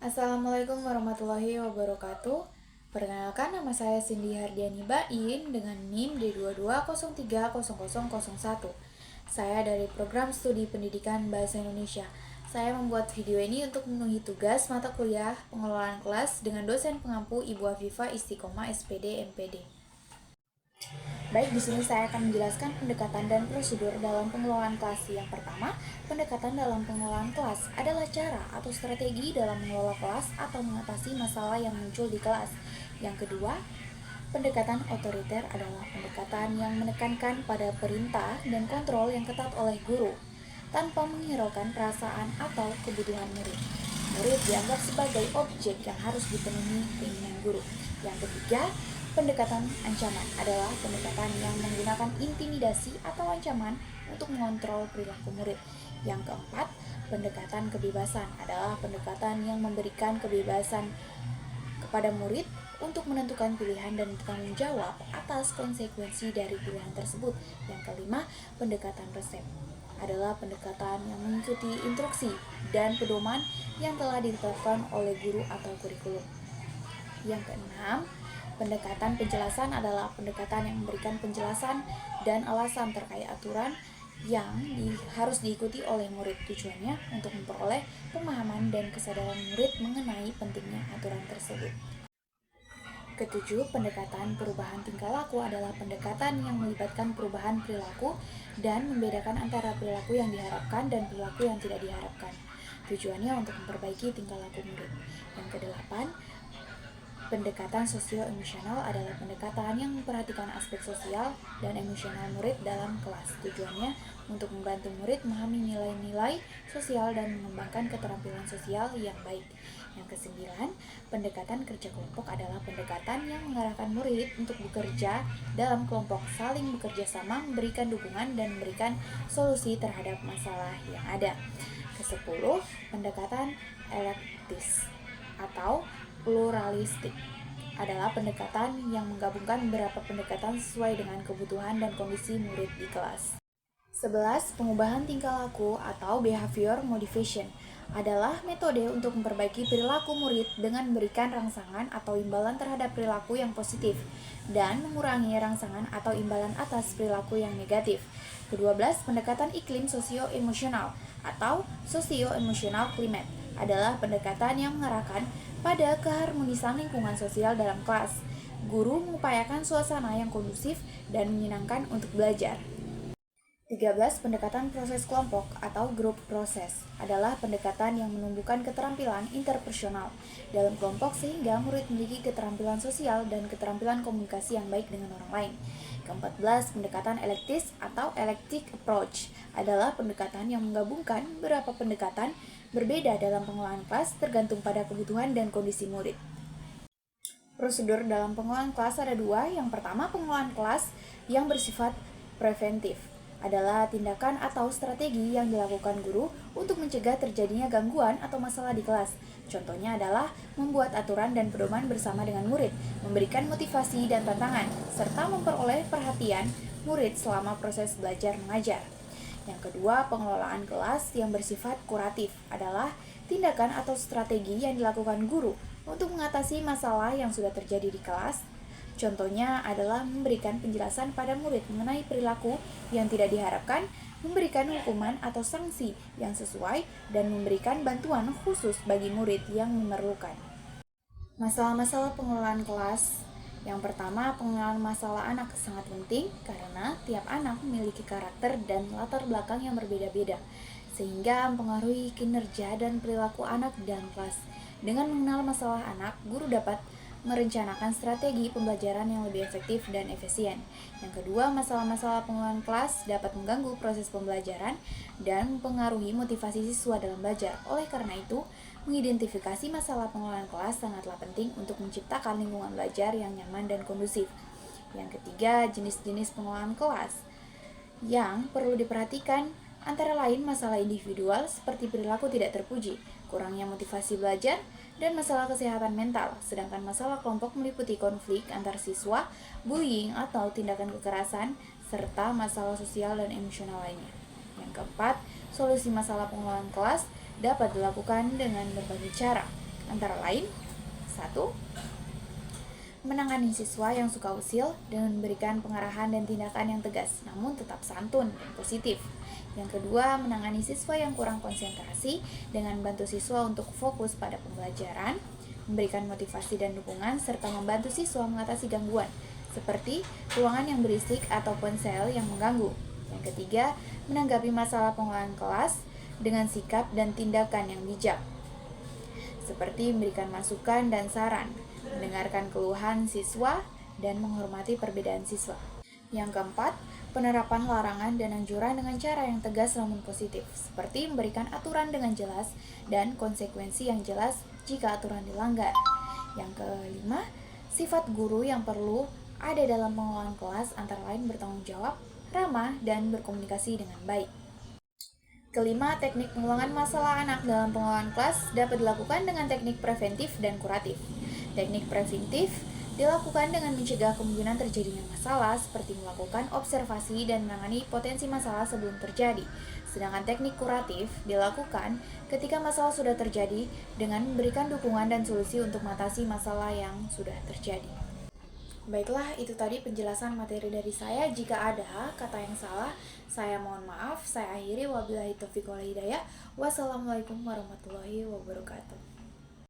Assalamualaikum warahmatullahi wabarakatuh. Perkenalkan, nama saya Cindy Hardiani Bain dengan NIM D22030001. Saya dari program studi pendidikan Bahasa Indonesia. Saya membuat video ini untuk memenuhi tugas mata kuliah pengelolaan kelas dengan dosen pengampu Ibu Afifah Istiqomah SPD MPD. Baik, di sini saya akan menjelaskan pendekatan dan prosedur dalam pengelolaan kelas. Yang pertama, pendekatan dalam pengelolaan kelas adalah cara atau strategi dalam mengelola kelas atau mengatasi masalah yang muncul di kelas. Yang kedua, pendekatan otoriter adalah pendekatan yang menekankan pada perintah dan kontrol yang ketat oleh guru, tanpa menghiraukan perasaan atau kebutuhan murid. Murid dianggap sebagai objek yang harus dipenuhi keinginan guru. Yang ketiga, pendekatan ancaman adalah pendekatan yang menggunakan intimidasi atau ancaman untuk mengontrol perilaku murid. Yang keempat, pendekatan kebebasan adalah pendekatan yang memberikan kebebasan kepada murid untuk menentukan pilihan dan bertanggung jawab atas konsekuensi dari pilihan tersebut. Yang kelima, pendekatan resep adalah pendekatan yang mengikuti instruksi dan pedoman yang telah ditetapkan oleh guru atau kurikulum. Yang keenam, pendekatan penjelasan adalah pendekatan yang memberikan penjelasan dan alasan terkait aturan yang harus diikuti oleh murid. Tujuannya untuk memperoleh pemahaman dan kesadaran murid mengenai pentingnya aturan tersebut. Ketujuh, pendekatan perubahan tingkah laku adalah pendekatan yang melibatkan perubahan perilaku dan membedakan antara perilaku yang diharapkan dan perilaku yang tidak diharapkan. Tujuannya untuk memperbaiki tingkah laku murid. Yang kedelapan, pendekatan sosio-emosional adalah pendekatan yang memperhatikan aspek sosial dan emosional murid dalam kelas. Tujuannya untuk membantu murid memahami nilai-nilai sosial dan mengembangkan keterampilan sosial yang baik. Yang kesembilan, pendekatan kerja kelompok adalah pendekatan yang mengarahkan murid untuk bekerja dalam kelompok, saling bekerja sama, memberikan dukungan dan memberikan solusi terhadap masalah yang ada. Kesepuluh, pendekatan elektis atau pluralistik adalah pendekatan yang menggabungkan beberapa pendekatan sesuai dengan kebutuhan dan kondisi murid di kelas. 11. Pengubahan tingkah laku atau behavior modification adalah metode untuk memperbaiki perilaku murid dengan memberikan rangsangan atau imbalan terhadap perilaku yang positif dan mengurangi rangsangan atau imbalan atas perilaku yang negatif. Ke-12, pendekatan iklim sosio-emosional atau socio-emotional climate adalah pendekatan yang mengarahkan pada keharmonisan lingkungan sosial dalam kelas. Guru mengupayakan suasana yang kondusif dan menyenangkan untuk belajar. 13. Pendekatan proses kelompok atau group process adalah pendekatan yang menumbuhkan keterampilan interpersonal dalam kelompok sehingga murid memiliki keterampilan sosial dan keterampilan komunikasi yang baik dengan orang lain. Ke-14, pendekatan elektis atau eclectic approach adalah pendekatan yang menggabungkan beberapa pendekatan berbeda dalam pengelolaan kelas tergantung pada kebutuhan dan kondisi murid. Prosedur dalam pengelolaan kelas ada dua. Yang pertama, pengelolaan kelas yang bersifat preventif adalah tindakan atau strategi yang dilakukan guru untuk mencegah terjadinya gangguan atau masalah di kelas. Contohnya adalah membuat aturan dan pedoman bersama dengan murid, memberikan motivasi dan tantangan, serta memperoleh perhatian murid selama proses belajar mengajar. Yang kedua, pengelolaan kelas yang bersifat kuratif adalah tindakan atau strategi yang dilakukan guru untuk mengatasi masalah yang sudah terjadi di kelas. Contohnya adalah memberikan penjelasan pada murid mengenai perilaku yang tidak diharapkan, memberikan hukuman atau sanksi yang sesuai, dan memberikan bantuan khusus bagi murid yang memerlukan. Masalah-masalah pengelolaan kelas. Yang pertama, pengenalan masalah anak sangat penting karena tiap anak memiliki karakter dan latar belakang yang berbeda-beda, sehingga mempengaruhi kinerja dan perilaku anak dalam kelas. Dengan mengenal masalah anak, guru dapat merencanakan strategi pembelajaran yang lebih efektif dan efisien. Yang kedua, masalah-masalah pengelolaan kelas dapat mengganggu proses pembelajaran dan mempengaruhi motivasi siswa dalam belajar. Oleh karena itu, mengidentifikasi masalah pengelolaan kelas sangatlah penting untuk menciptakan lingkungan belajar yang nyaman dan kondusif. Yang ketiga, jenis-jenis pengelolaan kelas yang perlu diperhatikan antara lain masalah individual seperti perilaku tidak terpuji, kurangnya motivasi belajar, dan masalah kesehatan mental, sedangkan masalah kelompok meliputi konflik antar siswa, bullying atau tindakan kekerasan, serta masalah sosial dan emosional lainnya. Yang keempat, solusi masalah pengelolaan kelas dapat dilakukan dengan berbagai cara. Antara lain, 1. Menangani siswa yang suka usil dengan memberikan pengarahan dan tindakan yang tegas, namun tetap santun dan positif. Yang kedua, menangani siswa yang kurang konsentrasi dengan bantu siswa untuk fokus pada pembelajaran, memberikan motivasi dan dukungan, serta membantu siswa mengatasi gangguan, seperti ruangan yang berisik atau ponsel yang mengganggu. Yang ketiga, menanggapi masalah pengelolaan kelas dengan sikap dan tindakan yang bijak, seperti memberikan masukan dan saran, mendengarkan keluhan siswa, dan menghormati perbedaan siswa. Yang keempat, penerapan larangan dan anjuran dengan cara yang tegas namun positif, seperti memberikan aturan dengan jelas dan konsekuensi yang jelas jika aturan dilanggar. Yang kelima, sifat guru yang perlu ada dalam pengelolaan kelas antara lain bertanggung jawab, ramah, dan berkomunikasi dengan baik. Kelima, teknik pengulangan masalah anak dalam pengelolaan kelas dapat dilakukan dengan teknik preventif dan kuratif. Teknik preventif dilakukan dengan mencegah kemungkinan terjadinya masalah seperti melakukan observasi dan menangani potensi masalah sebelum terjadi. Sedangkan teknik kuratif dilakukan ketika masalah sudah terjadi dengan memberikan dukungan dan solusi untuk mengatasi masalah yang sudah terjadi. Baiklah, itu tadi penjelasan materi dari saya. Jika ada kata yang salah, saya mohon maaf. Saya akhiri, wabillahi taufiq wal hidayah. Wassalamualaikum warahmatullahi wabarakatuh.